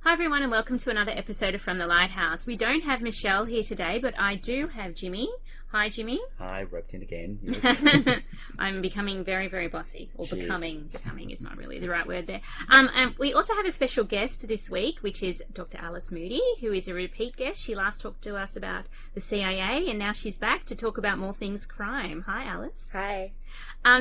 Hi everyone and welcome to another episode of From the Lighthouse. We don't have Michelle here today, but I do have Jimmy. Hi Jimmy. Hi, roped in again. Yes. I'm becoming very, very bossy. Or Cheers. Becoming is not really the right word there. And we also have a special guest this week, which is Dr Alys Moody, who is a repeat guest. She last talked to us about the CIA and now she's back to talk about more things crime. Hi Alys. Hi.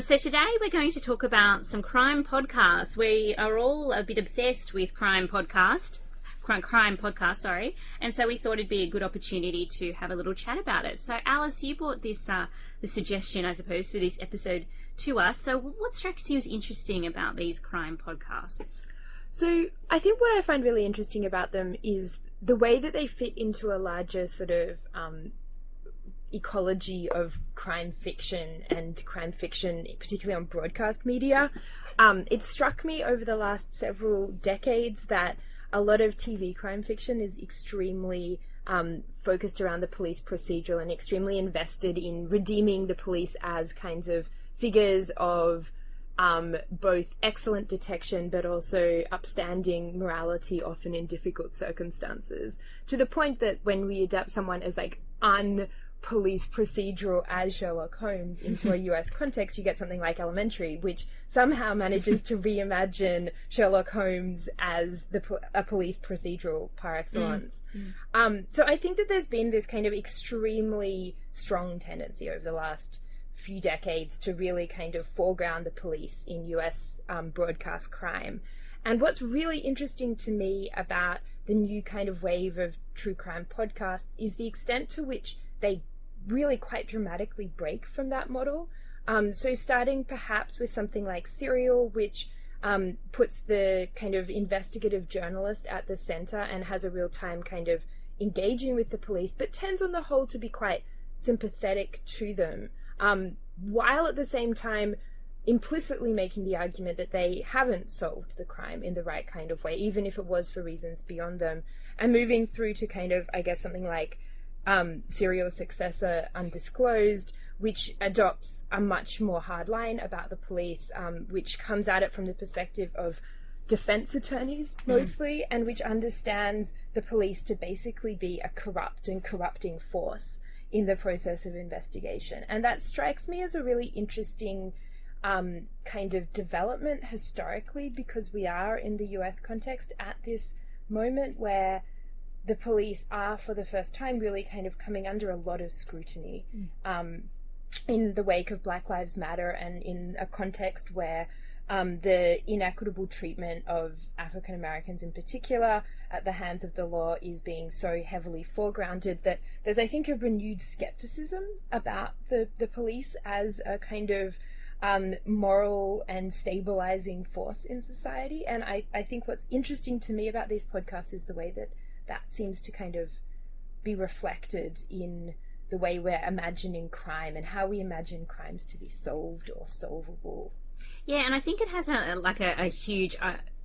So today we're going to talk about some crime podcasts. We are all a bit obsessed with crime podcast, and so we thought it'd be a good opportunity to have a little chat about it. So Alys, you brought this the suggestion, I suppose, for this episode to us. So what strikes you as interesting about these crime podcasts? So I think what I find really interesting about them is the way that they fit into a larger sort of ecology of crime fiction, particularly on broadcast media. It struck me over the last several decades that a lot of TV crime fiction is extremely focused around the police procedural and extremely invested in redeeming the police as kinds of figures of both excellent detection but also upstanding morality, often in difficult circumstances, to the point that when we adapt someone as like police procedural as Sherlock Holmes into a US context, you get something like Elementary, which somehow manages to reimagine Sherlock Holmes as a police procedural par excellence. So I think that there's been this kind of extremely strong tendency over the last few decades to really kind of foreground the police in US broadcast crime. And what's really interesting to me about the new kind of wave of true crime podcasts is the extent to which they really quite dramatically break from that model. So starting perhaps with something like Serial, which puts the kind of investigative journalist at the center and has a real time kind of engaging with the police, but tends on the whole to be quite sympathetic to them, while at the same time implicitly making the argument that they haven't solved the crime in the right kind of way, even if it was for reasons beyond them, and moving through to kind of, I guess, something like Serial's successor, Undisclosed, which adopts a much more hard line about the police, which comes at it from the perspective of defense attorneys mostly, and which understands the police to basically be a corrupt and corrupting force in the process of investigation. And that strikes me as a really interesting kind of development historically, because we are in the US context at this moment where the police are, for the first time, really kind of coming under a lot of scrutiny in the wake of Black Lives Matter, and in a context where the inequitable treatment of African Americans in particular at the hands of the law is being so heavily foregrounded that there's, I think, a renewed skepticism about the police as a kind of moral and stabilizing force in society. And I think what's interesting to me about these podcasts is the way that seems to kind of be reflected in the way we're imagining crime and how we imagine crimes to be solved or solvable. Yeah, and I think it has a huge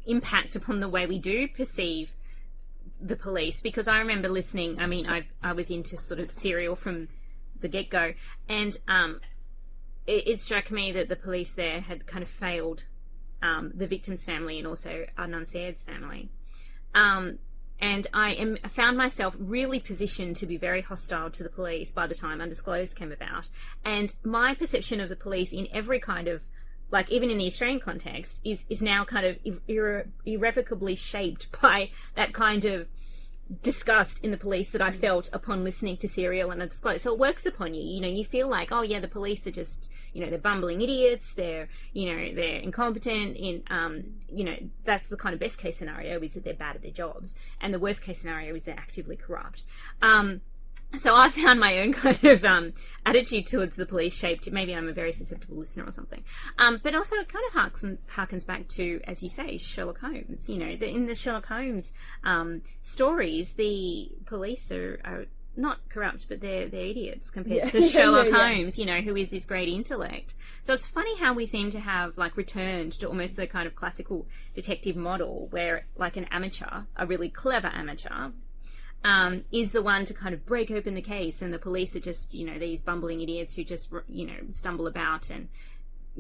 impact upon the way we do perceive the police, because I remember listening, I was into sort of Serial from the get-go, and it struck me that the police there had kind of failed the victim's family and also Annunciate's family. And I found myself really positioned to be very hostile to the police by the time Undisclosed came about. And my perception of the police in every kind of, like even in the Australian context, is now kind of irrevocably shaped by that kind of disgust in the police that I felt upon listening to Serial and Undisclosed. So it works upon you. You know, you feel like, oh yeah, the police are just, they're bumbling idiots, they're incompetent that's the kind of best case scenario, is that they're bad at their jobs. And the worst case scenario is they're actively corrupt. So I found my own kind of attitude towards the police shaped. Maybe I'm a very susceptible listener or something. But also it kind of harkens back to, as you say, Sherlock Holmes. In the Sherlock Holmes stories, the police are not corrupt, but they're idiots compared to Sherlock Holmes, who is this great intellect. So it's funny how we seem to have returned to almost the kind of classical detective model where an amateur, a really clever amateur, is the one to kind of break open the case, and the police are just, these bumbling idiots who just, stumble about and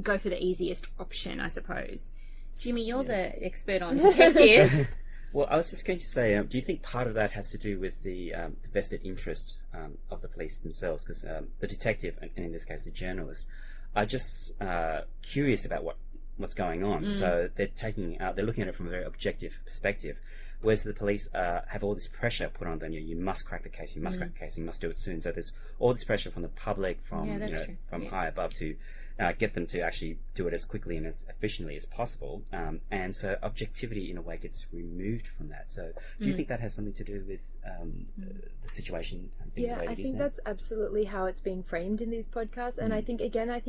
go for the easiest option, I suppose. Jimmy, you're the expert on detectives. Well, I was just going to say, do you think part of that has to do with the vested interest of the police themselves? Because the detective, and in this case the journalist, are just curious about what's going on. So they're looking at it from a very objective perspective. Whereas the police have all this pressure put on them. You must crack the case. You must crack the case. You must do it soon. So there's all this pressure from the public, from high above, to get them to actually do it as quickly and as efficiently as possible. And so objectivity, in a way, gets removed from that. So do you think that has something to do with the situation being the way it is now? I think that's absolutely how it's being framed in these podcasts. And I think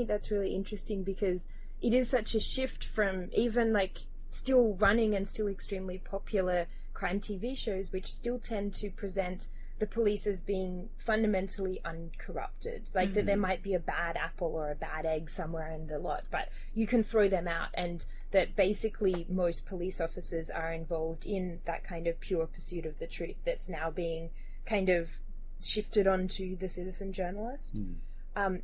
that's really interesting, because it is such a shift from even like still running and still extremely popular crime TV shows, which still tend to present the police as being fundamentally uncorrupted. Like that there might be a bad apple or a bad egg somewhere in the lot, but you can throw them out, and that basically most police officers are involved in that kind of pure pursuit of the truth that's now being kind of shifted onto the citizen journalist.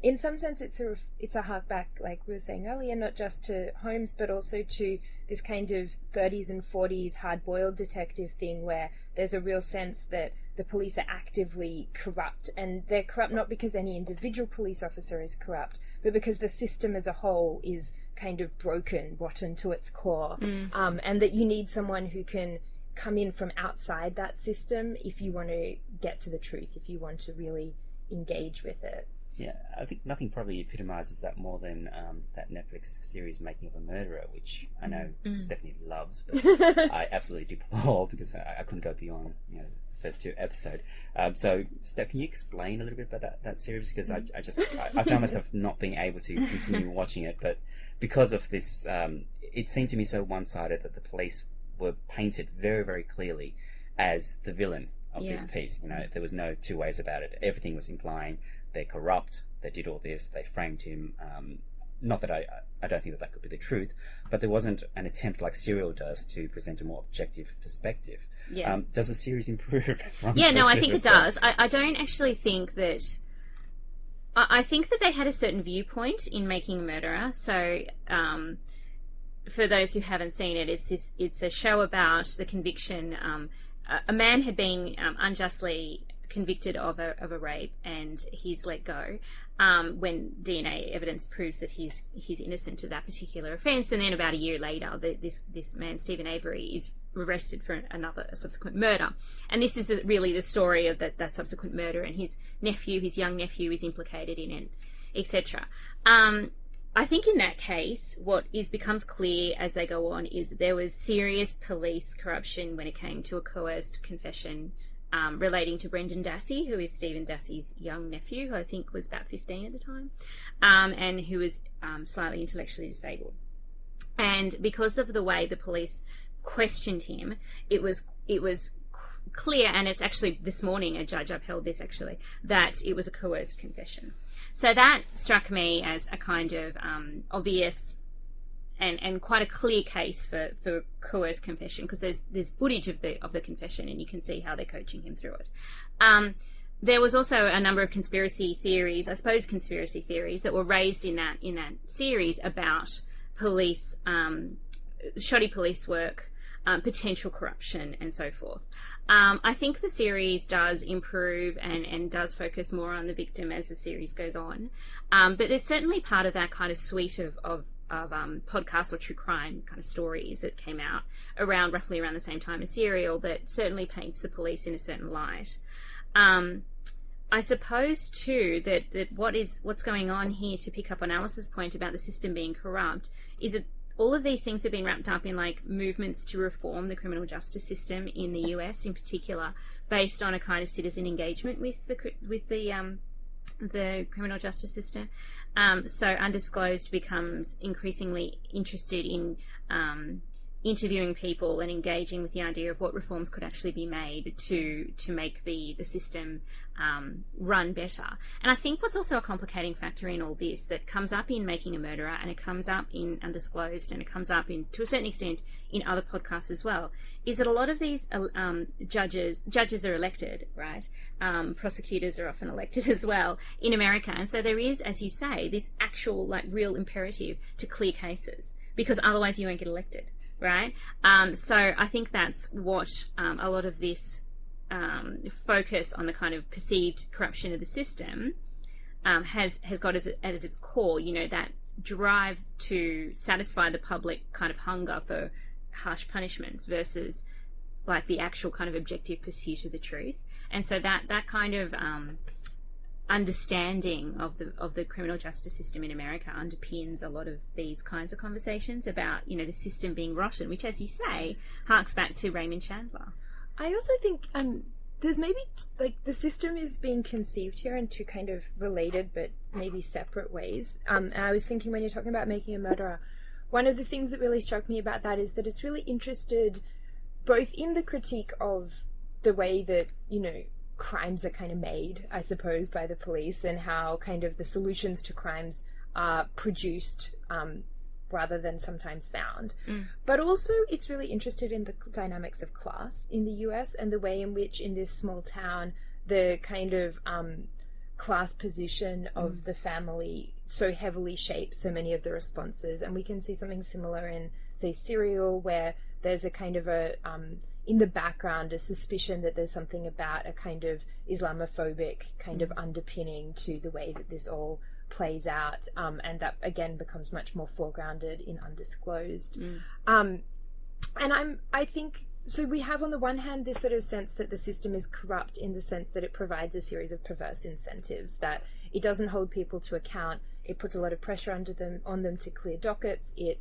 In some sense, it's a hark back, like we were saying earlier, not just to Holmes, but also to this kind of 30s and 40s hard-boiled detective thing, where there's a real sense that the police are actively corrupt, and they're corrupt not because any individual police officer is corrupt, but because the system as a whole is kind of broken, rotten to its core, and that you need someone who can come in from outside that system if you want to get to the truth, if you want to really engage with it. Yeah, I think nothing probably epitomizes that more than that Netflix series Making of a Murderer, which I know Stephanie loves, but I absolutely deplore, because I couldn't go beyond the first 2 episodes. So, Steph, can you explain a little bit about that series? Because I found myself not being able to continue watching it, but because of this, it seemed to me so one-sided that the police were painted very, very clearly as the villain of this piece. There was no two ways about it. Everything was implying they're corrupt, they did all this, they framed him. Not that I don't think that could be the truth, but there wasn't an attempt like Serial does to present a more objective perspective. Yeah. Does the series improve? I think it does. I don't actually think that... I think that they had a certain viewpoint in Making a Murderer. So, for those who haven't seen it, it's a show about the conviction. A man had been unjustly convicted of a rape, and he's let go when DNA evidence proves that he's innocent of that particular offence. And then about a year later, this man, Stephen Avery, is arrested for a subsequent murder. And this is really the story of that subsequent murder, and his young nephew is implicated in it, etc. I think in that case, what becomes clear as they go on is there was serious police corruption when it came to a coerced confession relating to Brendan Dassey, who is Stephen Dassey's young nephew, who I think was about 15 at the time, and who was slightly intellectually disabled. And because of the way the police questioned him, it was clear, and it's actually this morning a judge upheld this actually, that it was a coerced confession. So that struck me as a kind of obvious and quite a clear case for coerced confession, because there's footage of the confession, and you can see how they're coaching him through it. There was also a number of conspiracy theories that were raised in that series about police, shoddy police work, potential corruption, and so forth. I think the series does improve and does focus more on the victim as the series goes on, but it's certainly part of that kind of suite of podcasts or true crime kind of stories that came out roughly around the same time as Serial that certainly paints the police in a certain light. I suppose too that what's going on here, to pick up on Alice's point about the system being corrupt, is that all of these things have been wrapped up in like movements to reform the criminal justice system in the US in particular, based on a kind of citizen engagement with the criminal justice system. So Undisclosed becomes increasingly interested in interviewing people and engaging with the idea of what reforms could actually be made to make the system run better. And I think what's also a complicating factor in all this that comes up in Making a Murderer, and it comes up in Undisclosed, and it comes up to a certain extent in other podcasts as well, is that a lot of these judges are elected, right? Prosecutors are often elected as well in America. And so there is, as you say, this actual real imperative to clear cases, because otherwise you won't get elected. right? So I think that's what a lot of this focus on the kind of perceived corruption of the system has got as at its core, that drive to satisfy the public kind of hunger for harsh punishments versus like the actual kind of objective pursuit of the truth. And so that kind of understanding of the criminal justice system in America underpins a lot of these kinds of conversations about the system being rotten, which, as you say, harks back to Raymond Chandler. I also think there's maybe like the system is being conceived here in two kind of related but maybe separate ways. And I was thinking when you're talking about Making a Murderer, one of the things that really struck me about that is that it's really interested both in the critique of the way that crimes are kind of made, I suppose, by the police, and how kind of the solutions to crimes are produced rather than sometimes found. But also it's really interested in the dynamics of class in the US and the way in which in this small town the kind of class position of the family so heavily shapes so many of the responses. And we can see something similar in, say, Serial, where there's a kind of a in the background a suspicion that there's something about a kind of Islamophobic kind of underpinning to the way that this all plays out, and that again becomes much more foregrounded in Undisclosed. And I think so we have on the one hand this sort of sense that the system is corrupt in the sense that it provides a series of perverse incentives, that it doesn't hold people to account, it puts a lot of pressure on them to clear dockets, it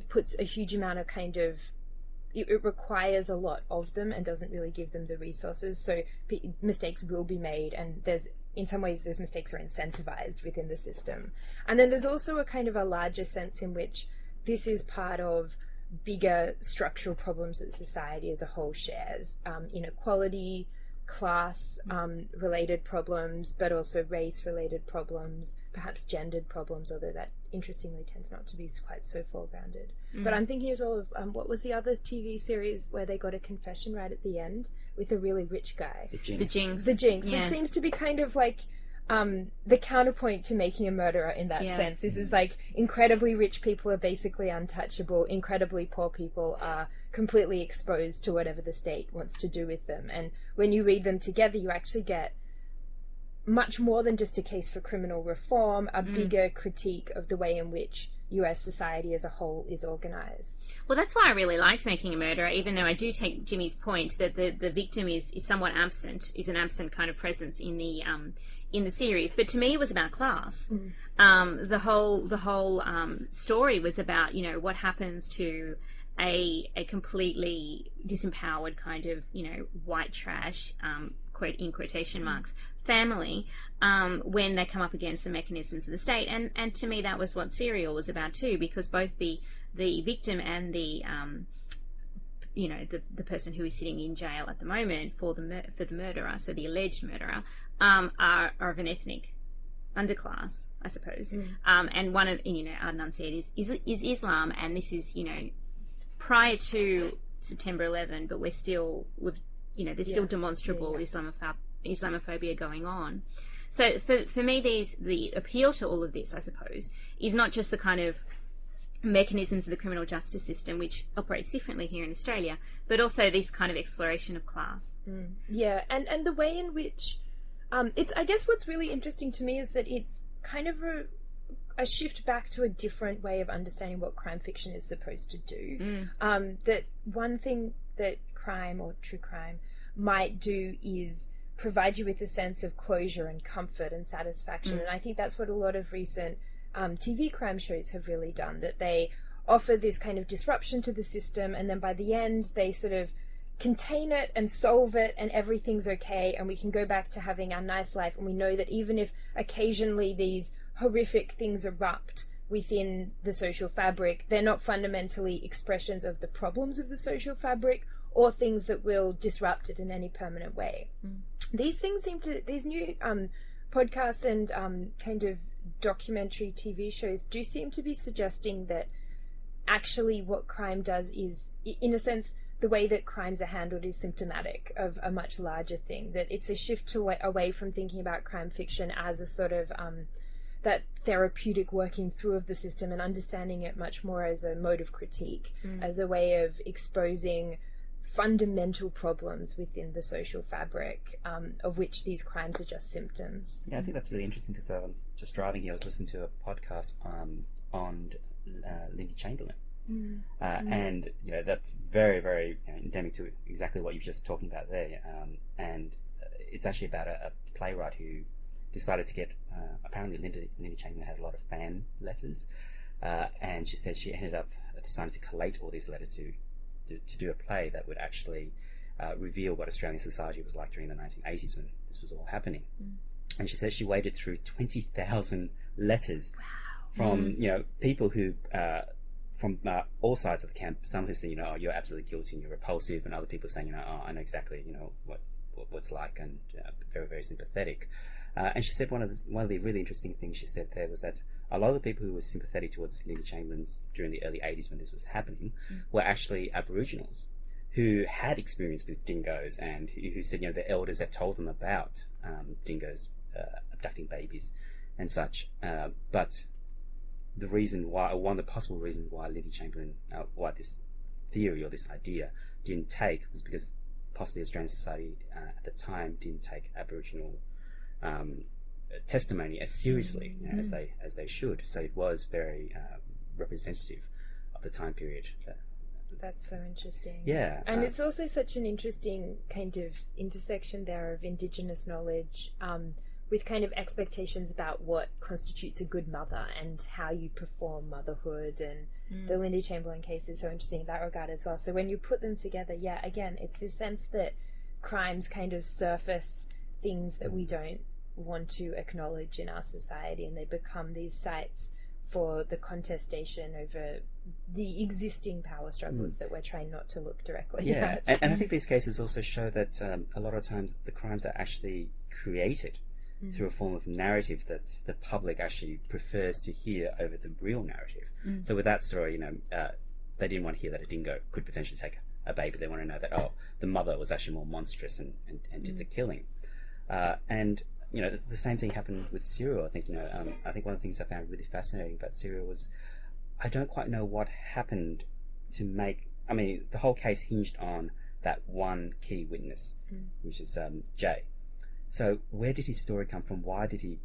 puts a huge amount of kind of it requires a lot of them and doesn't really give them the resources, so mistakes will be made, and in some ways those mistakes are incentivized within the system. And then there's also a kind of a larger sense in which this is part of bigger structural problems that society as a whole shares, inequality, class related problems, but also race related problems, perhaps gendered problems, although that interestingly tends not to be quite so foregrounded. But I'm thinking as well of what was the other TV series where they got a confession right at the end with a really rich guy? The Jinx, yeah. Which seems to be kind of like the counterpoint to Making a Murderer in that sense. This is like incredibly rich people are basically untouchable, incredibly poor people are completely exposed to whatever the state wants to do with them. And when you read them together, you actually get much more than just a case for criminal reform, a bigger critique of the way in which US society as a whole is organized. Well, that's why I really liked Making a Murderer, even though I do take Jimmy's point that the victim is somewhat absent, is an absent kind of presence in the series. But to me, it was about class. The whole story was about what happens to a completely disempowered kind of white trash, in quotation marks, family, when they come up against the mechanisms of the state. And to me that was what Serial was about too, because both the victim and the person who is sitting in jail at the moment for the murderer, so the alleged murderer, are of an ethnic underclass, I suppose. And one of Adnan said is Islam, and this is prior to September 11, but there's still demonstrable Islamophobia going on. So for me, the appeal to all of this, I suppose, is not just the kind of mechanisms of the criminal justice system, which operates differently here in Australia, but also this kind of exploration of class. Yeah, and the way in which it's, I guess what's really interesting to me is that it's kind of a shift back to a different way of understanding what crime fiction is supposed to do. That one thing that crime or true crime might do is provide you with a sense of closure and comfort and satisfaction. And I think that's what a lot of recent TV crime shows have really done, that they offer this kind of disruption to the system, and then by the end they sort of contain it and solve it and everything's okay and we can go back to having our nice life. And we know that even if occasionally these horrific things erupt within the social fabric, they're not fundamentally expressions of the problems of the social fabric or things that will disrupt it in any permanent way. These new podcasts and kind of documentary TV shows do seem to be suggesting that actually what crime does is, in a sense, the way that crimes are handled is symptomatic of a much larger thing, that it's a shift away from thinking about crime fiction as a sort of that therapeutic working through of the system and understanding it much more as a mode of critique, as a way of exposing fundamental problems within the social fabric, of which these crimes are just symptoms. Yeah, I think that's really interesting because just driving here, I was listening to a podcast on Lindy Chamberlain. And that's very, very endemic to exactly what you've just talking about there. And it's actually about a playwright who decided to get, apparently Lindy Chamberlain had a lot of fan letters, and she said she ended up deciding to collate all these letters to do a play that would actually reveal what Australian society was like during the 1980s when this was all happening. And she says she waded through 20,000 letters from people who from all sides of the camp. Some who say you're absolutely guilty and you're repulsive, and other people saying I know exactly what's like, and very, very sympathetic. And she said one of the really interesting things she said there was that a lot of the people who were sympathetic towards Lindy Chamberlain's during the early 80s when this was happening were actually Aboriginals who had experience with dingoes, and who said the elders had told them about dingoes abducting babies and such. But the reason why, or one of the possible reasons why Lindy Chamberlain, why this theory or this idea didn't take, was because possibly Australian society at the time didn't take Aboriginal testimony as seriously as they should. So it was very representative of the time period. That's so interesting. Yeah. And it's also such an interesting kind of intersection there of Indigenous knowledge with kind of expectations about what constitutes a good mother and how you perform motherhood. And the Lindy Chamberlain case is so interesting in that regard as well. So when you put them together, again, it's this sense that crimes kind of surface things that we don't want to acknowledge in our society, and they become these sites for the contestation over the existing power struggles that we're trying not to look directly at. And I think these cases also show that a lot of times the crimes are actually created through a form of narrative that the public actually prefers to hear over the real narrative. So with that story, they didn't want to hear that a dingo could potentially take a baby. They want to know that, the mother was actually more monstrous and did the killing. And the same thing happened with serial. I think I think one of the things I found really fascinating about serial was I don't quite know what happened to make. I mean, the whole case hinged on that one key witness, which is Jay. So where did his story come from? Why did he?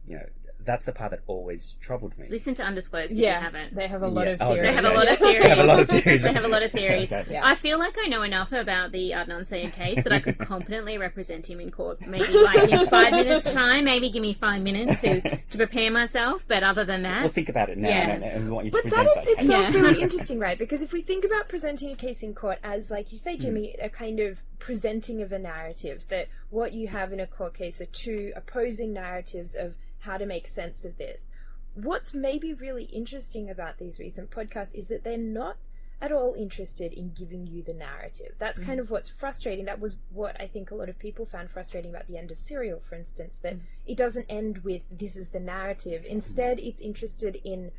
That's the part that always troubled me. Listen to Undisclosed if you haven't. They have a lot of theories. They have a lot of theories. They have a lot of theories. They have a lot of theories. Okay. I feel like I know enough about the Adnan Syed case that I could competently represent him in court. Maybe like in 5 minutes' time. Maybe give me 5 minutes to prepare myself. But other than that, we'll think about it now, and we want you to but present that is itself Yeah. really interesting, right? Because if we think about presenting a case in court as, like you say, Jimmy, a kind of presenting of a narrative, that what you have in a court case are two opposing narratives of how to make sense of this. What's maybe really interesting about these recent podcasts is that they're not at all interested in giving you the narrative. That's kind of what's frustrating. That was what I think a lot of people found frustrating about the end of Serial, for instance, that it doesn't end with this is the narrative. Instead, it's interested in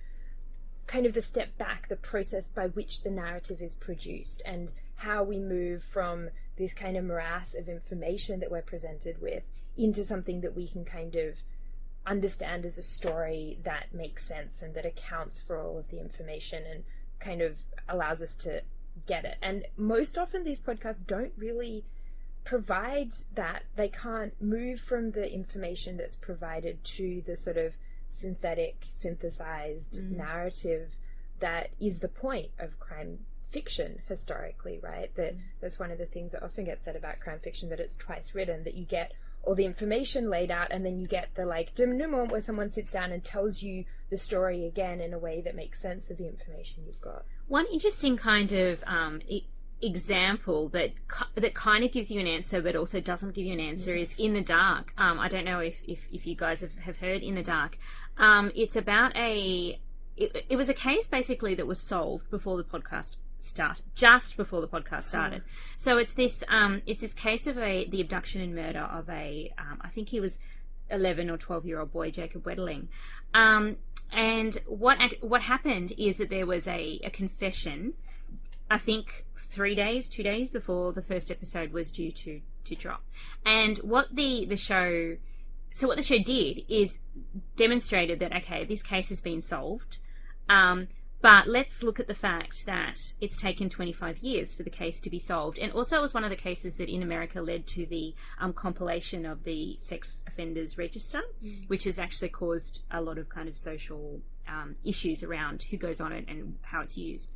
kind of the step back, the process by which the narrative is produced, and how we move from this kind of morass of information that we're presented with into something that we can kind of understand as a story that makes sense and that accounts for all of the information and kind of allows us to get it. And most often these podcasts don't really provide that. They can't move from the information that's provided to the sort of synthetic, synthesized narrative that is the point of crime fiction historically, right? That's one of the things that often gets said about crime fiction, that it's twice written, that you get all the information laid out and then you get the denouement where someone sits down and tells you the story again in a way that makes sense of the information you've got. one interesting kind of example that kind of gives you an answer but also doesn't give you an answer is In the Dark. I don't know if you guys have heard In the Dark. It's about it was a case basically that was solved before the podcast started, just before the podcast started. So it's this case of the abduction and murder of I think he was 11 or 12-year-old boy, Jacob Wetterling. And what happened is that there was a confession, I think 2 days before the first episode was due to drop. And what the show so what the show did is demonstrated that, okay, this case has been solved, but let's look at the fact that it's taken 25 years for the case to be solved. And also it was one of the cases that in America led to the compilation of the sex offenders register, which has actually caused a lot of kind of social issues around who goes on it and how it's used.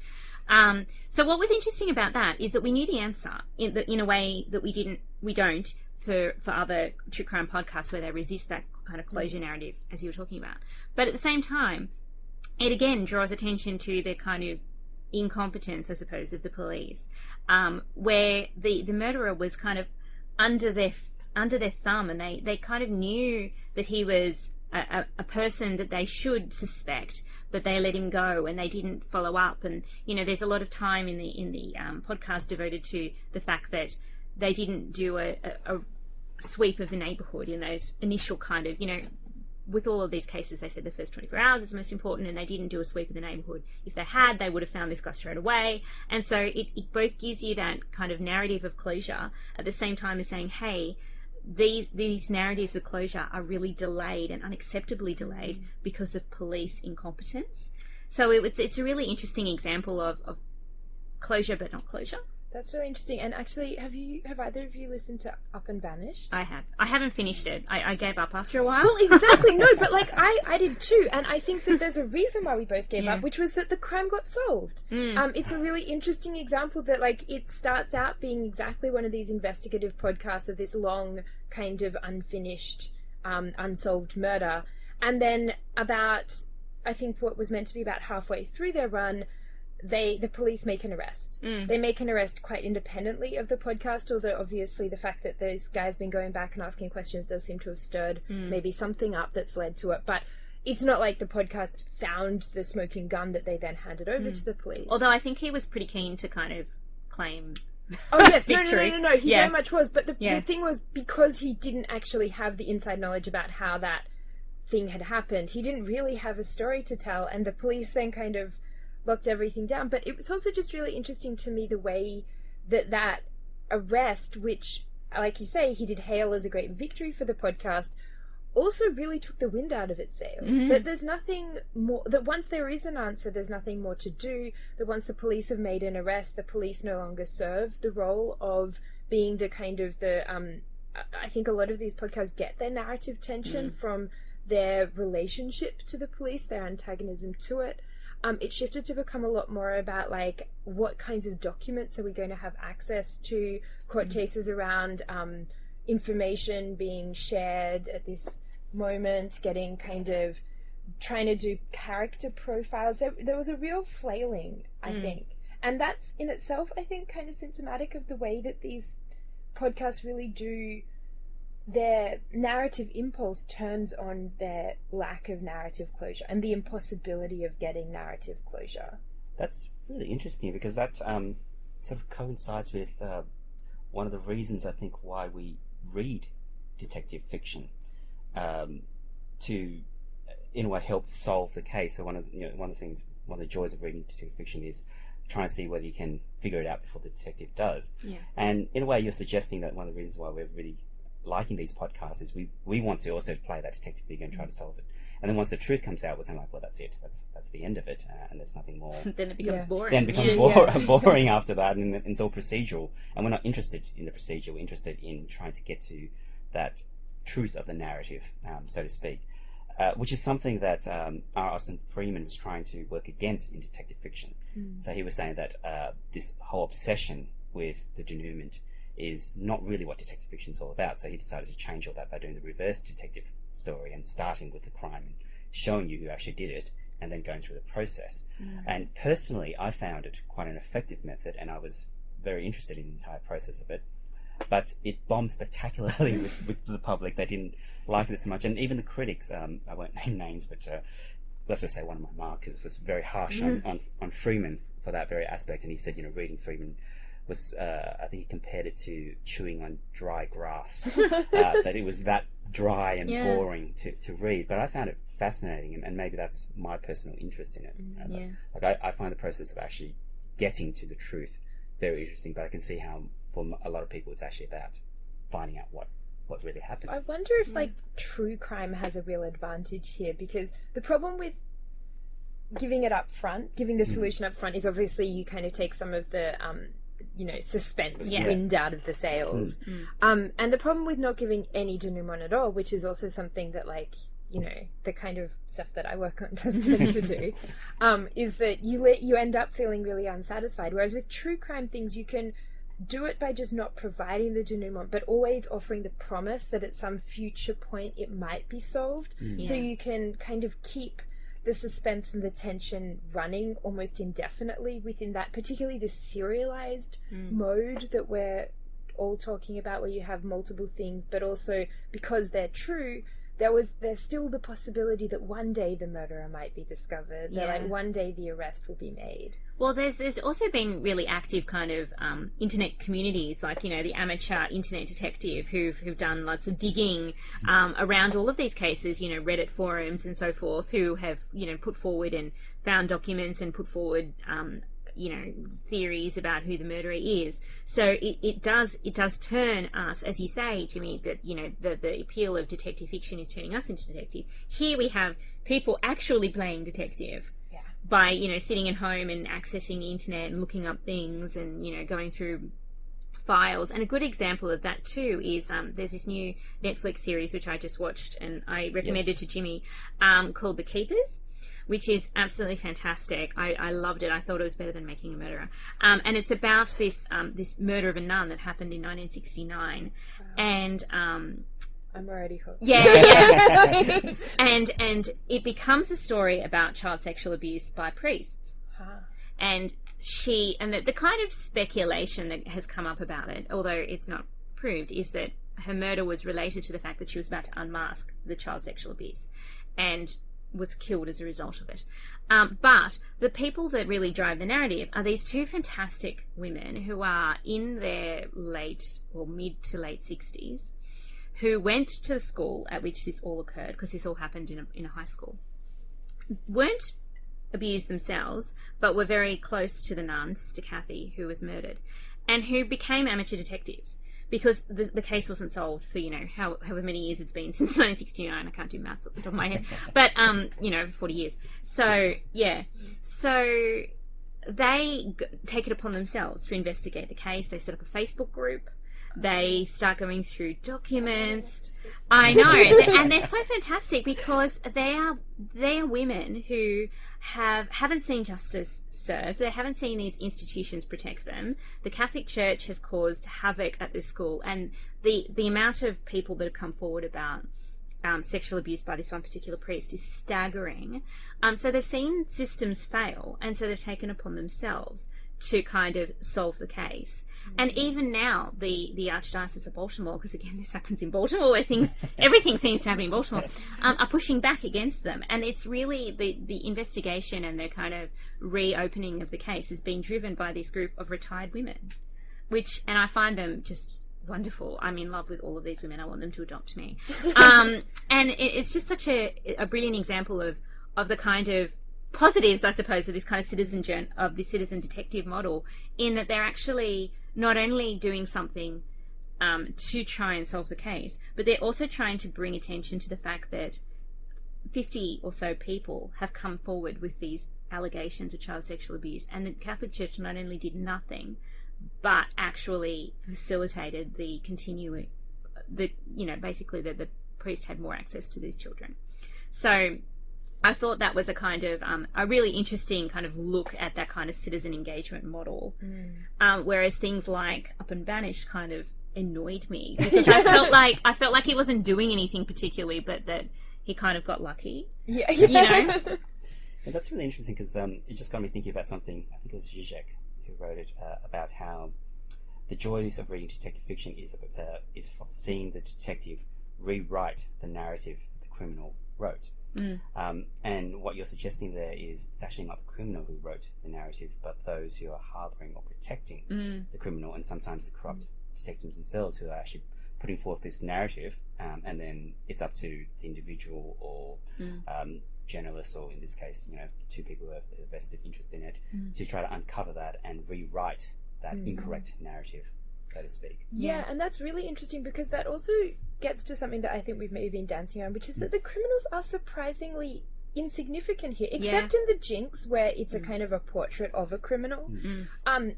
So what was interesting about that is that we knew the answer in a way that we don't for other true crime podcasts where they resist that kind of closure narrative, as you were talking about. But at the same time, it again draws attention to the kind of incompetence, I suppose, of the police, where the murderer was kind of under their thumb, and they kind of knew that he was a person that they should suspect, but they let him go and they didn't follow up. And there's a lot of time in the podcast devoted to the fact that they didn't do a sweep of the neighbourhood in those initial kind of with all of these cases, they said the first 24 hours is most important, and they didn't do a sweep of the neighbourhood. If they had, they would have found this guy straight away. And so it both gives you that kind of narrative of closure at the same time as saying, hey, these narratives of closure are really delayed and unacceptably delayed because of police incompetence. So it's a really interesting example of closure but not closure. That's really interesting. And actually, have either of you listened to Up and Vanished? I have. I haven't finished it. I gave up after a while. Well, exactly. No, but I did too. And I think that there's a reason why we both gave up, which was that the crime got solved. It's a really interesting example that it starts out being exactly one of these investigative podcasts of this long kind of unfinished, unsolved murder. And then I think what was meant to be about halfway through their run, the police make an arrest. They make an arrest quite independently of the podcast, although obviously the fact that this guy's been going back and asking questions does seem to have stirred maybe something up that's led to it. But it's not like the podcast found the smoking gun that they then handed over to the police. Although I think he was pretty keen to kind of claim victory. No, he very much was. But the thing was, because he didn't actually have the inside knowledge about how that thing had happened, he didn't really have a story to tell, and the police then kind of locked everything down. But it was also just really interesting to me the way that arrest, which, like you say, he did hail as a great victory for the podcast, also really took the wind out of its sails. That there's nothing more, that once there is an answer, there's nothing more to do, that once the police have made an arrest, the police no longer serve the role of being the kind of I think a lot of these podcasts get their narrative tension from their relationship to the police, their antagonism to it. It shifted to become a lot more about what kinds of documents are we going to have access to, court cases around information being shared at this moment, getting kind of trying to do character profiles. There was a real flailing, I think. And that's in itself, I think, kind of symptomatic of the way that these podcasts really do. Their narrative impulse turns on their lack of narrative closure and the impossibility of getting narrative closure. That's really interesting because that sort of coincides with one of the reasons I think why we read detective fiction to, in a way, help solve the case. So one of the joys of reading detective fiction is trying to see whether you can figure it out before the detective does. Yeah. And in a way, you're suggesting that one of the reasons why we're really liking these podcasts is we want to also play that detective figure and try to solve it. And then once the truth comes out, we're kind of like, well, that's it. That's the end of it, and there's nothing more. Then it becomes boring. Then it becomes boring after that, and it's all procedural. And we're not interested in the procedure. We're interested in trying to get to that truth of the narrative, so to speak, which is something that R. Austin Freeman was trying to work against in detective fiction. So he was saying that this whole obsession with the denouement is not really what detective fiction is all about. So he decided to change all that by doing the reverse detective story and starting with the crime and showing you who actually did it and then going through the process. And personally, I found it quite an effective method, and I was very interested in the entire process of it. But it bombed spectacularly with the public. They didn't like it so much. And even the critics, I won't name names, but let's just say one of my markers was very harsh on Freeman for that very aspect. And he said, reading Freeman was, I think he compared it to chewing on dry grass, that it was that dry and boring to read. But I found it fascinating, and maybe that's my personal interest in it. I find the process of actually getting to the truth very interesting, but I can see how for a lot of people it's actually about finding out what what really happened. I wonder if like true crime has a real advantage here, because the problem with giving it up front, giving the solution up front, is obviously you kind of take some of the suspense wind out of the sails. And the problem with not giving any denouement at all, which is also something that the kind of stuff that I work on does tend to do, is that you end up feeling really unsatisfied. Whereas with true crime things, you can do it by just not providing the denouement, but always offering the promise that at some future point it might be solved. So you can kind of keep the suspense and the tension running almost indefinitely within that, particularly the serialized mode that we're all talking about, where you have multiple things, but also because they're true, there's still the possibility that one day the murderer might be discovered, that one day the arrest will be made. Well, there's also been really active kind of internet communities, like, the amateur internet detective who've done lots of digging around all of these cases, Reddit forums and so forth, who have, put forward and found documents and put forward theories about who the murderer is. So it does turn us, as you say, Jimmy, that the appeal of detective fiction is turning us into detective. Here we have people actually playing detective by sitting at home and accessing the internet and looking up things and going through files. And a good example of that too is there's this new Netflix series which I just watched and I recommended to Jimmy, called The Keepers, which is absolutely fantastic. I loved it. I thought it was better than Making a Murderer. And it's about this murder of a nun that happened in 1969. Wow. And I'm already hooked. Yeah. and it becomes a story about child sexual abuse by priests. Huh. And the kind of speculation that has come up about it, although it's not proved, is that her murder was related to the fact that she was about to unmask the child sexual abuse and was killed as a result of it. But the people that really drive the narrative are these two fantastic women who are in their late or mid to late 60s, who went to the school at which this all occurred, because this all happened in a high school, weren't abused themselves, but were very close to the nun, Sister Kathy, who was murdered, and who became amateur detectives because the case wasn't solved for, however many years it's been since 1969. I can't do maths off the top of my head, but, over 40 years. So, yeah. So they take it upon themselves to investigate the case. They set up a Facebook group. They start going through documents. I know, and they're so fantastic because they are women who haven't seen justice served. They haven't seen these institutions protect them. The Catholic Church has caused havoc at this school, and the amount of people that have come forward about sexual abuse by this one particular priest is staggering. So they've seen systems fail, and so they've taken upon themselves to kind of solve the case. And even now, the Archdiocese of Baltimore, because again this happens in Baltimore where everything seems to happen in Baltimore, are pushing back against them. And it's really the investigation and the kind of reopening of the case has been driven by this group of retired women, and I find them just wonderful. I'm in love with all of these women. I want them to adopt me. And it's just such a brilliant example of the kind of positives, I suppose, of this kind of citizen detective model, in that they're actually not only doing something to try and solve the case, but they're also trying to bring attention to the fact that 50 or so people have come forward with these allegations of child sexual abuse, and the Catholic Church not only did nothing, but actually facilitated the continuing, basically the priest had more access to these children. So I thought that was a kind of a really interesting kind of look at that kind of citizen engagement model. Whereas things like Up and Banished kind of annoyed me because I felt like he wasn't doing anything particularly, but that he kind of got lucky. Yeah. Yeah, that's really interesting because it just got me thinking about something. I think it was Zizek who wrote it about how the joys of reading detective fiction is seeing the detective rewrite the narrative that the criminal wrote. And what you're suggesting there is it's actually not the criminal who wrote the narrative, but those who are harbouring or protecting the criminal, and sometimes the corrupt detectives themselves who are actually putting forth this narrative, and then it's up to the individual or journalists, or in this case, two people who have a vested interest in it, to try to uncover that and rewrite that incorrect narrative, so to speak. Yeah, and that's really interesting because that also gets to something that I think we've maybe been dancing on, which is that the criminals are surprisingly insignificant here, except in the Jinx, where it's a kind of a portrait of a criminal.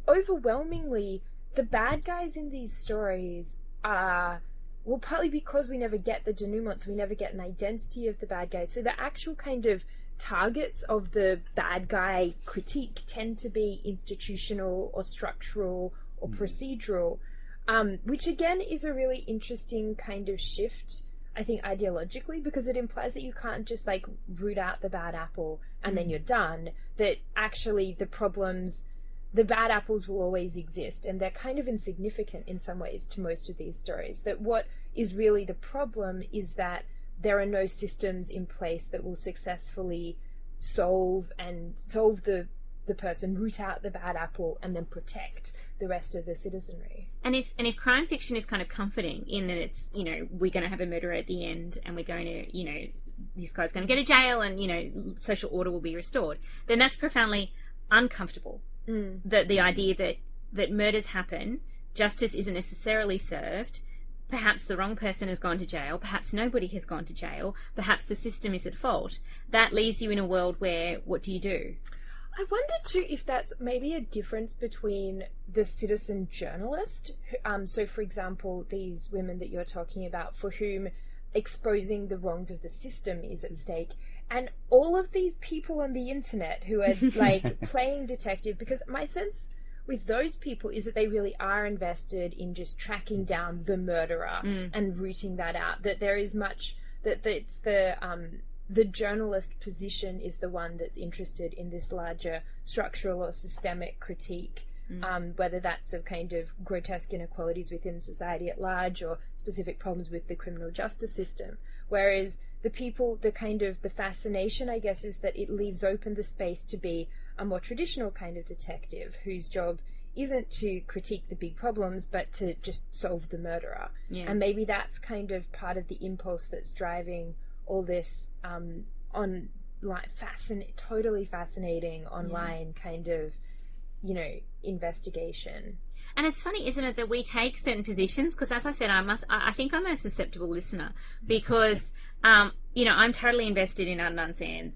Overwhelmingly, the bad guys in these stories are, well, partly because we never get the denouements, we never get an identity of the bad guys, so the actual kind of targets of the bad guy critique tend to be institutional or structural or procedural, which again is a really interesting kind of shift, I think, ideologically, because it implies that you can't just like root out the bad apple and then you're done, that actually the bad apples will always exist, and they're kind of insignificant in some ways to most of these stories. That what is really the problem is that there are no systems in place that will successfully solve the person, root out the bad apple, and then protect the rest of the citizenry. And if crime fiction is kind of comforting in that it's, we're going to have a murderer at the end and we're going to, this guy's going to go to jail and, social order will be restored, then that's profoundly uncomfortable. The idea that murders happen, justice isn't necessarily served, perhaps the wrong person has gone to jail, perhaps nobody has gone to jail, perhaps the system is at fault. That leaves you in a world where, what do you do? I wonder too if that's maybe a difference between the citizen journalist, so for example, these women that you're talking about, for whom exposing the wrongs of the system is at stake, and all of these people on the internet who are like playing detective, because my sense with those people is that they really are invested in just tracking down the murderer and rooting that out, that there is much that it's the journalist position is the one that's interested in this larger structural or systemic critique, whether that's of kind of grotesque inequalities within society at large or specific problems with the criminal justice system. Whereas the fascination, I guess, is that it leaves open the space to be a more traditional kind of detective whose job isn't to critique the big problems, but to just solve the murderer. Yeah. And maybe that's kind of part of the impulse that's driving all this totally fascinating online kind of, investigation. And it's funny, isn't it, that we take certain positions, because as I said, I think I'm a susceptible listener, because, I'm totally invested in Adnan San's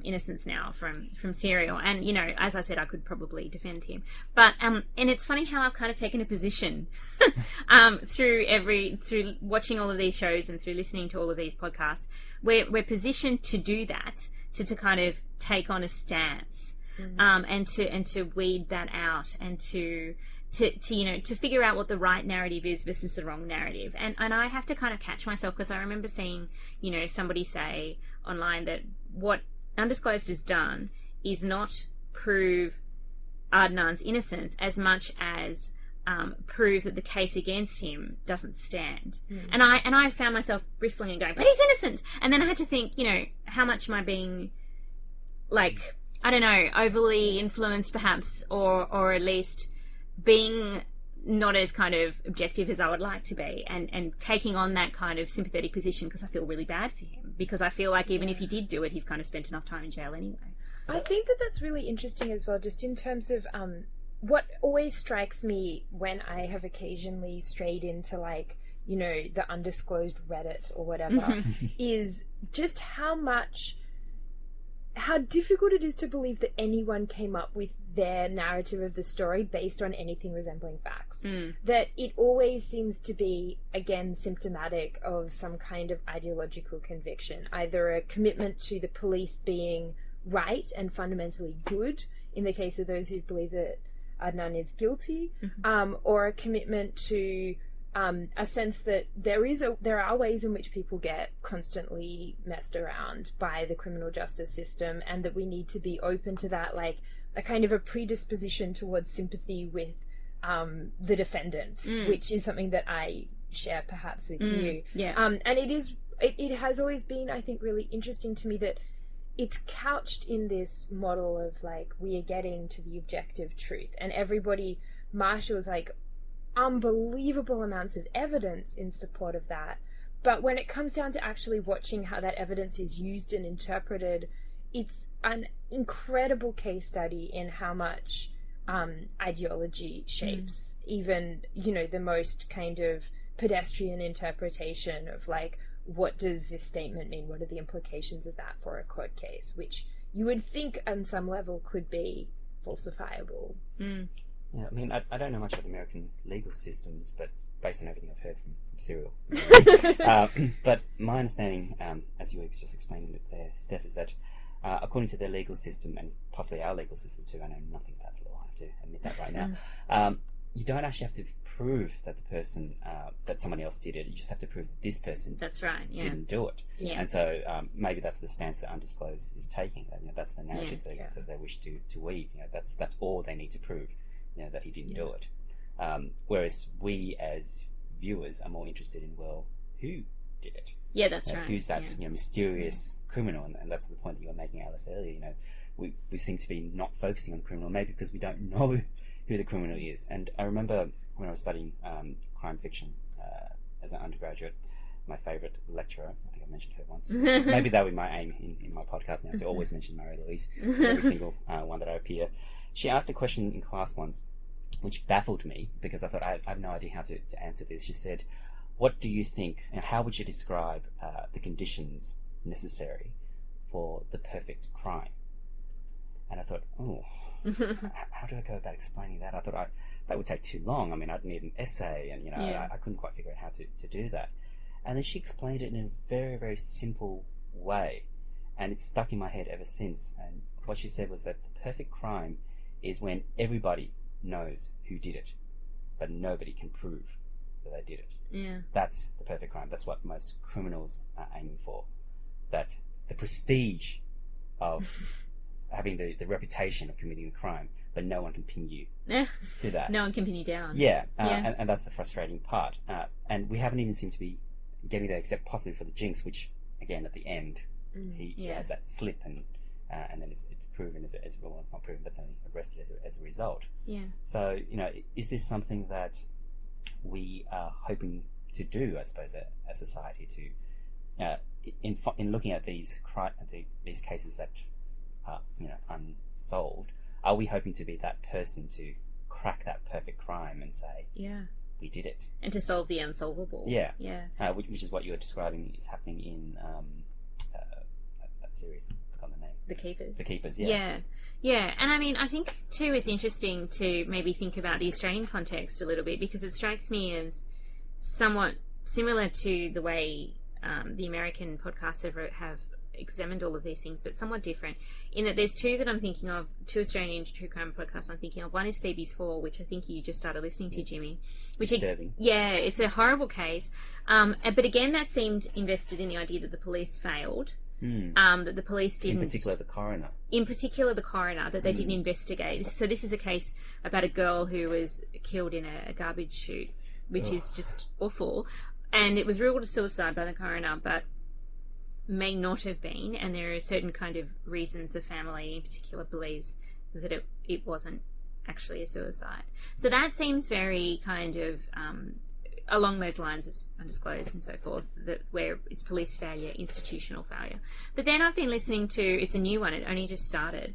innocence now from Serial, and as I said, I could probably defend him, but and it's funny how I've kind of taken a position through watching all of these shows and through listening to all of these podcasts. We're positioned to do that, to kind of take on a stance, and to weed that out, and to figure out what the right narrative is versus the wrong narrative. And I have to kind of catch myself, because I remember seeing, somebody say online that what Undisclosed has done is not prove Adnan's innocence as much as prove that the case against him doesn't stand. And I found myself bristling and going, but he's innocent. And then I had to think, how much am I being, like, I don't know, overly influenced perhaps, or at least being not as kind of objective as I would like to be, and taking on that kind of sympathetic position because I feel really bad for him, because I feel like even if he did do it, he's kind of spent enough time in jail anyway. I think that's really interesting as well, just in terms of what always strikes me when I have occasionally strayed into, like, the undisclosed Reddit or whatever, is just how difficult it is to believe that anyone came up with their narrative of the story based on anything resembling facts. That it always seems to be, again, symptomatic of some kind of ideological conviction, either a commitment to the police being right and fundamentally good, in the case of those who believe that Adnan is guilty, or a commitment to a sense that there are ways in which people get constantly messed around by the criminal justice system, and that we need to be open to that, like a kind of a predisposition towards sympathy with the defendant, which is something that I share perhaps with you. Yeah. And it has always been, I think, really interesting to me that it's couched in this model of, like, we are getting to the objective truth, and everybody marshals, like, unbelievable amounts of evidence in support of that. But when it comes down to actually watching how that evidence is used and interpreted, it's an incredible case study in how much ideology shapes even, the most kind of pedestrian interpretation of like, what does this statement mean? What are the implications of that for a court case? Which you would think on some level could be falsifiable. Yeah, I mean, I don't know much about the American legal systems, but based on everything I've heard from Serial. But my understanding, as you just explained it there, Steph, is that according to their legal system, and possibly our legal system too, I know nothing about the law, I have to admit that right now, you don't actually have to prove that the person, that somebody else did it. You just have to prove that this person didn't do it. Yeah. And so maybe that's the stance that Undisclosed is taking. That, that's the narrative that they wish to weave. That's all they need to prove. That he didn't do it. Whereas we as viewers are more interested in, well, who did it? Yeah, that's right. Who's that mysterious criminal? And that's the point that you were making, Alice, earlier. We seem to be not focusing on the criminal, maybe because we don't know who the criminal is. And I remember when I was studying crime fiction as an undergraduate, my favourite lecturer, I think I mentioned her once, maybe that would be my aim in my podcast now, to always mention Marie-Louise in every single one that I appear. She asked a question in class once, which baffled me, because I thought I have no idea how to answer this. She said, what do you think, and how would you describe the conditions necessary for the perfect crime? And I thought, how do I go about explaining that? I thought that would take too long. I mean, I'd need an essay, and I couldn't quite figure out how to do that. And then she explained it in a very, very simple way, and it's stuck in my head ever since. And what she said was that the perfect crime is when everybody knows who did it, but nobody can prove that they did it. Yeah. That's the perfect crime. That's what most criminals are aiming for. That the prestige of having the reputation of committing the crime, but no one can pin you to that. No one can pin you down. Yeah, and that's the frustrating part. And we haven't even seemed to be getting there, except possibly for the Jinx, which, again, at the end, he has that slip, and then it's proven well, not proven, but certainly arrested as a result. Yeah. So, is this something that we are hoping to do, I suppose, as society, to in looking at these cases that are unsolved? Are we hoping to be that person to crack that perfect crime and say, we did it, and to solve the unsolvable? Yeah. Which is what you were describing is happening in that series. I forgot the name. The Keepers. Yeah. And I mean, I think too it's interesting to maybe think about the Australian context a little bit, because it strikes me as somewhat similar to the way the American podcasts have examined all of these things, but somewhat different in that there's two that I'm thinking of, two Australian true crime podcasts I'm thinking of. One is Phoebes For, which I think you just started listening to, Jimmy. Disturbing. It's a horrible case. But again, that seemed invested in the idea that the police failed. That the police didn't... In particular, the coroner, that they didn't investigate. So this is a case about a girl who was killed in a garbage chute, which is just awful. And it was ruled a suicide by the coroner, but may not have been, and there are certain kind of reasons the family in particular believes that it wasn't actually a suicide. So that seems very kind of along those lines of Undisclosed and so forth, where it's police failure, institutional failure. But then I've been listening to, it's a new one, it only just started,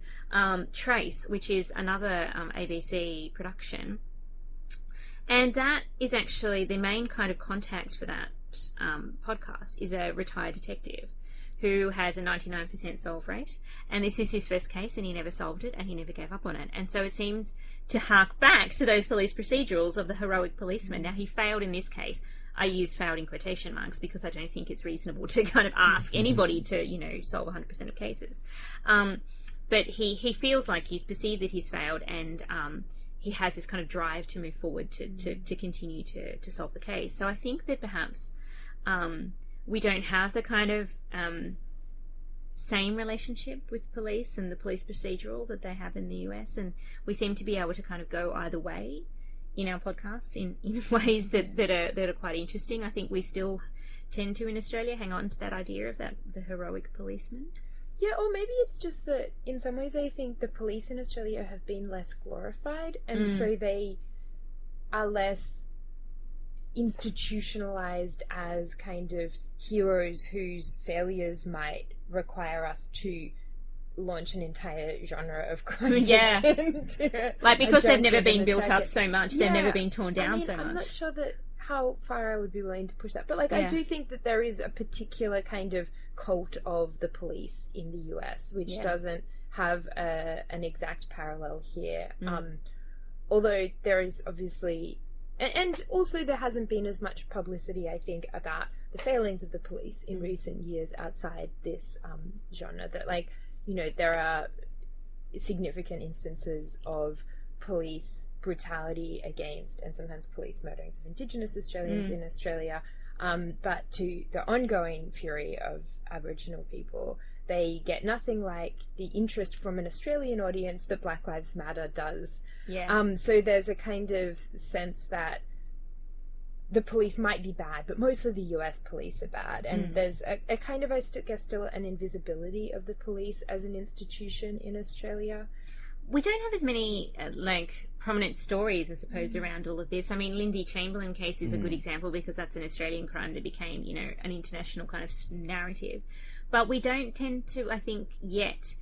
Trace, which is another ABC production. And that is actually the main kind of contact for that podcast is a retired detective who has a 99% solve rate, and this is his first case, and he never solved it, and he never gave up on it. And so it seems to hark back to those police procedurals of the heroic policeman. Now, he failed in this case. I use failed in quotation marks because I don't think it's reasonable to kind of ask anybody to, solve 100% of cases. But he feels like he's perceived that he's failed, and he has this kind of drive to move forward to continue to solve the case. So I think that perhaps we don't have the kind of same relationship with police and the police procedural that they have in the US, and we seem to be able to kind of go either way in our podcasts in ways that are quite interesting. I think we still tend to in Australia hang on to that idea of the heroic policeman. Yeah, or maybe it's just that in some ways I think the police in Australia have been less glorified, and so they are less institutionalized as kind of heroes whose failures might require us to launch an entire genre of crime fiction. Like, because they've never been built up so much, they've never been torn down so much. I'm not sure that how far I would be willing to push that. But, like, I do think that there is a particular kind of cult of the police in the US, which doesn't have an exact parallel here. Although there is obviously... And also there hasn't been as much publicity, I think, about the failings of the police in recent years outside this genre. That, like, you know, there are significant instances of police brutality against, and sometimes police murderings of Indigenous Australians in Australia, but to the ongoing fury of Aboriginal people, they get nothing like the interest from an Australian audience that Black Lives Matter does. So there's a kind of sense that the police might be bad, but mostly the US police are bad. And there's a kind of, I guess, still an invisibility of the police as an institution in Australia. We don't have as many, prominent stories, I suppose, around all of this. I mean, Lindy Chamberlain case is a good example because that's an Australian crime that became, you know, an international kind of narrative. But we don't tend to, I think, yet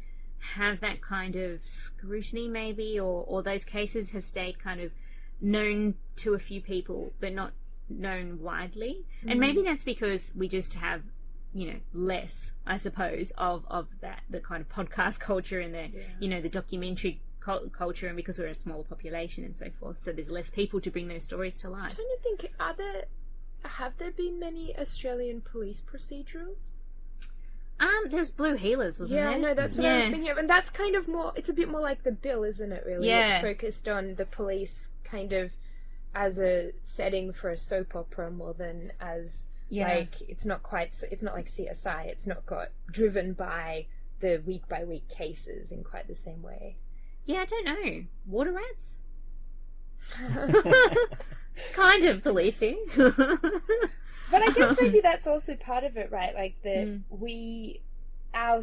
have that kind of scrutiny, maybe, or those cases have stayed kind of known to a few people, but not known widely. And maybe that's because we just have, you know, less, I suppose, of that, the kind of podcast culture and the, you know, the documentary culture, and because we're a smaller population and so forth, so there's less people to bring those stories to light. I'm trying to think, have there been many Australian police procedurals? There's Blue Heelers, wasn't there? Yeah, no, that's what I was thinking of. And that's kind of more, it's a bit more like The Bill, isn't it, really? Yeah. It's focused on the police kind of as a setting for a soap opera more than as, like, it's not like CSI. It's not got driven by the week-by-week cases in quite the same way. Yeah, I don't know. Water rats? Kind of policing. But I guess maybe that's also part of it, right? Like our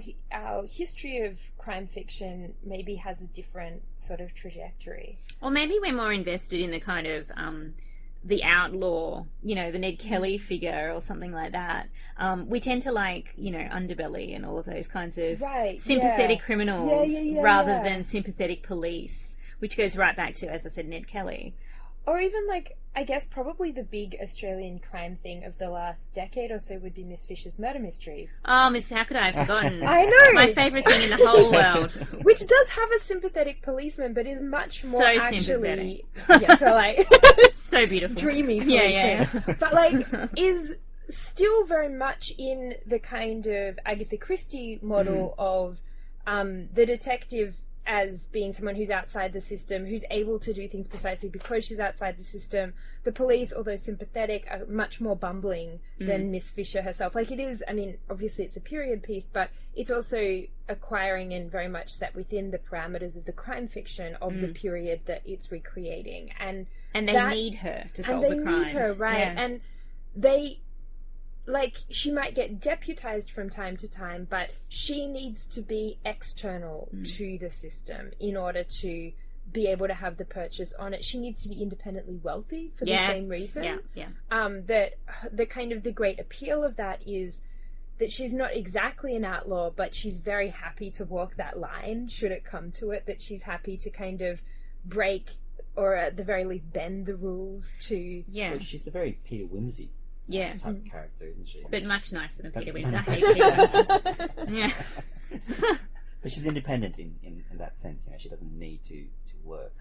history of crime fiction maybe has a different sort of trajectory. Or maybe we're more invested in the kind of the outlaw, you know, the Ned Kelly figure or something like that. We tend to like, you know, Underbelly and all of those kinds of sympathetic criminals rather than sympathetic police, which goes right back to, as I said, Ned Kelly. Or even, like, I guess probably the big Australian crime thing of the last decade or so would be Miss Fisher's murder mysteries. Oh, Miss, how could I have forgotten? I know! My favourite thing in the whole world. Which does have a sympathetic policeman, but is much more actually... so beautiful. Dreamy policing. But, like, is still very much in the kind of Agatha Christie model of the detective as being someone who's outside the system, who's able to do things precisely because she's outside the system. The police, although sympathetic, are much more bumbling than Miss Fisher herself. Like, it is, I mean, obviously it's a period piece, but it's also acquiring and very much set within the parameters of the crime fiction of the period that it's recreating. And they need her to solve the crimes. And they need her, right. Yeah. And they... like, she might get deputized from time to time, but she needs to be external to the system in order to be able to have the purchase on it. She needs to be independently wealthy for the same reason. That the kind of the great appeal of that is that she's not exactly an outlaw, but she's very happy to walk that line, should it come to it, that she's happy to kind of break, or at the very least bend the rules to... Well, she's a very Peter Wimsey type of character, isn't she? But much nicer than Peter Wimsey. I hate Peter Wimsey. But she's independent in that sense. You know, she doesn't need to work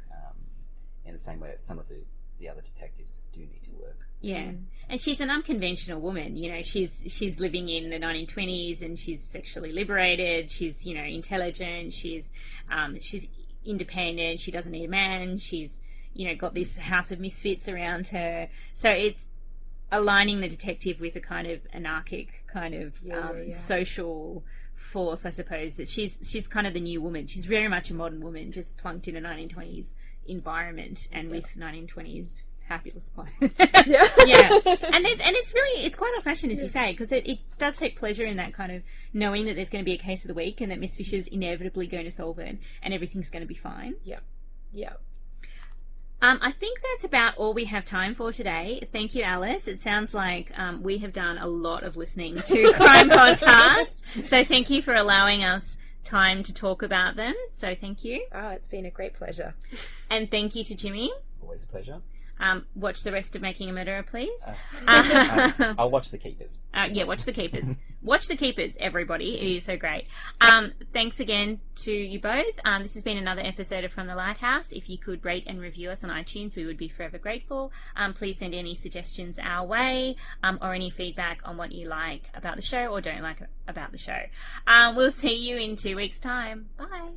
in the same way that some of the other detectives do need to work. Yeah, and she's an unconventional woman. You know, she's living in the 1920s, and she's sexually liberated. She's, you know, intelligent. She's independent. She doesn't need a man. She's, you know, got this house of misfits around her. So it's aligning the detective with a kind of anarchic kind of social force, I suppose. That she's kind of the new woman. She's very much a modern woman, just plunked in a 1920s environment and with 1920s fabulous clothes. And it's quite old-fashioned, as you say, because it does take pleasure in that kind of knowing that there's going to be a case of the week and that Miss Fisher's inevitably going to solve it and everything's going to be fine. I think that's about all we have time for today. Thank you, Alys. It sounds like we have done a lot of listening to crime podcasts. So thank you for allowing us time to talk about them. So thank you. Oh, it's been a great pleasure. And thank you to Jimmy. Always a pleasure. Watch the rest of Making a Murderer, please. I'll watch The Keepers. Yeah, watch The Keepers. Watch The Keepers, everybody. It is so great. Thanks again to you both. This has been another episode of From the Lighthouse. If you could rate and review us on iTunes, we would be forever grateful. Please send any suggestions our way, or any feedback on what you like about the show or don't like about the show. We'll see you in 2 weeks' time. Bye.